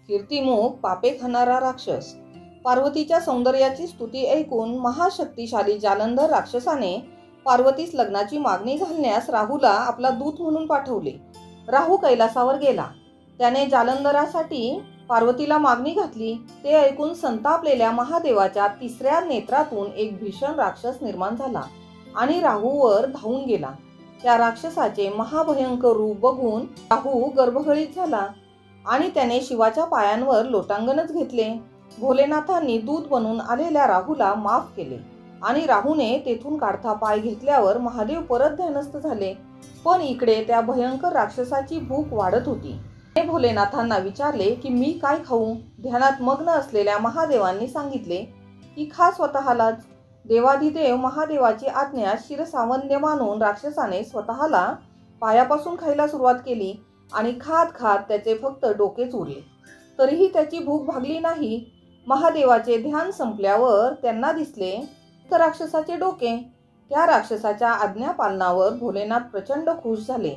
कीर्तिमुख पापे खाणारा राक्षस। पार्वतीच्या सौंदर्याची स्तुती ऐकून महाशक्तिशाली जालंधर राक्षसाने पार्वतीस लग्नाची मागणी घालण्यास राहूला आपला दूत म्हणून पाठवले। राहू कैलासावर गेला। त्याने जालंधरासाठी पार्वतीला मागणी घातली। ते ऐकून संतापलेल्या महादेवाच्या तिसऱ्या नेत्रातून एक भीषण राक्षस निर्माण झाला आणि राहूवर धावून गेला। त्या राक्षसाचे महाभयंकर रूप बघून राहू गर्भगळीत झाला आणि त्याने शिवाच्या पायांवर लोटांगणच घेतले। भोलेनाथांनी दूत बनून आलेल्या राहूला माफ केले आणि राहूने तेथून काढता पाय घेतल्यावर महादेव परत ध्यानस्थ झाले। पण इकडे त्या भयंकर राक्षसाची भूक वाढत होती। ते भोलेनाथांना विचारले की मी काय खाऊ? ध्यानात मग्न असलेल्या महादेवांनी सांगितले की खा स्वतःलाच। देवाधिदेव महादेवाची आज्ञा शिरसावंद्य मानून राक्षसाने स्वतःला पायापासून खायला सुरुवात केली आणि खात खात त्याचे फक्त डोकेच उरले। तरीही त्याची भूक भागली नाही। महादेवाचे ध्यान संपल्यावर त्यांना दिसले तर राक्षसाचे डोके। त्या राक्षसाच्या आज्ञापालनावर भोलेनाथ प्रचंड खुश झाले।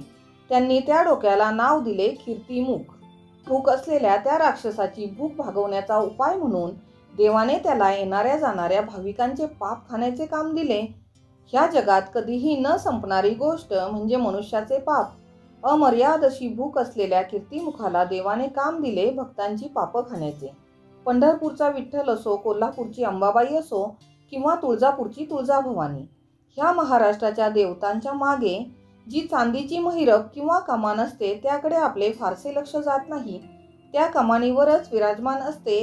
त्यांनी त्या डोक्याला नाव दिले कीर्तिमुख। भूक असलेल्या त्या राक्षसाची भूक भागवण्याचा उपाय म्हणून देवाने त्याला येणाऱ्या जाणाऱ्या भाविकांचे पाप खाण्याचे काम दिले। ह्या जगात कधीही न संपणारी गोष्ट म्हणजे मनुष्याचे पाप। अमर्याद अशी भूक असलेल्या कीर्तिमुखाला देवाने काम दिले भक्तांची पाप खाण्याचे। पंढरपूरचा विठ्ठल असो, कोल्हापूरची अंबाबाई असो किंवा तुळजापूरची तुळजाभवानी, ह्या महाराष्ट्राच्या देवतांच्या मागे जी चांदीची महिरप किंवा कमान असते त्याकडे आपले फारसे लक्ष जात नाही। त्या कमानीवरच विराजमान असते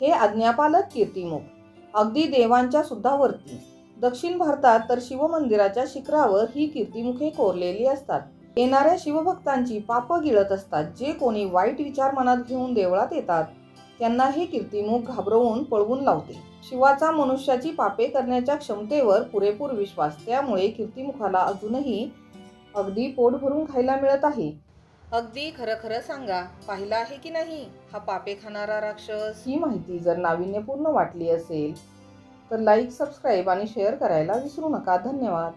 हे आज्ञापालक कीर्तिमुख, अगदी देवांच्या सुद्धा वरती। दक्षिण भारतात तर शिवमंदिराच्या शिखरावर ही कीर्तिमुखे कोरलेली असतात। येणाऱ्या शिवभक्तांची पाप गिळत असतात। जे कोणी वाईट विचार मनात घेऊन देवळात येतात त्यांना हे कीर्तिमुख घाबरवून पळवून लावते। शिवाचा मनुष्याची पापे करण्याच्या क्षमतेवर पुरेपूर विश्वास, त्यामुळे कीर्तिमुखाला अजूनही अगदी पोट भरून खायला मिळत आहे। अगदी खरं खरं सांगा, पाहिला आहे की नाही हा पापे खाणारा राक्षस? ही माहिती जर नाविन्यपूर्ण वाटली असेल तर लाईक, सबस्क्राईब आणि शेअर करायला विसरू नका। धन्यवाद।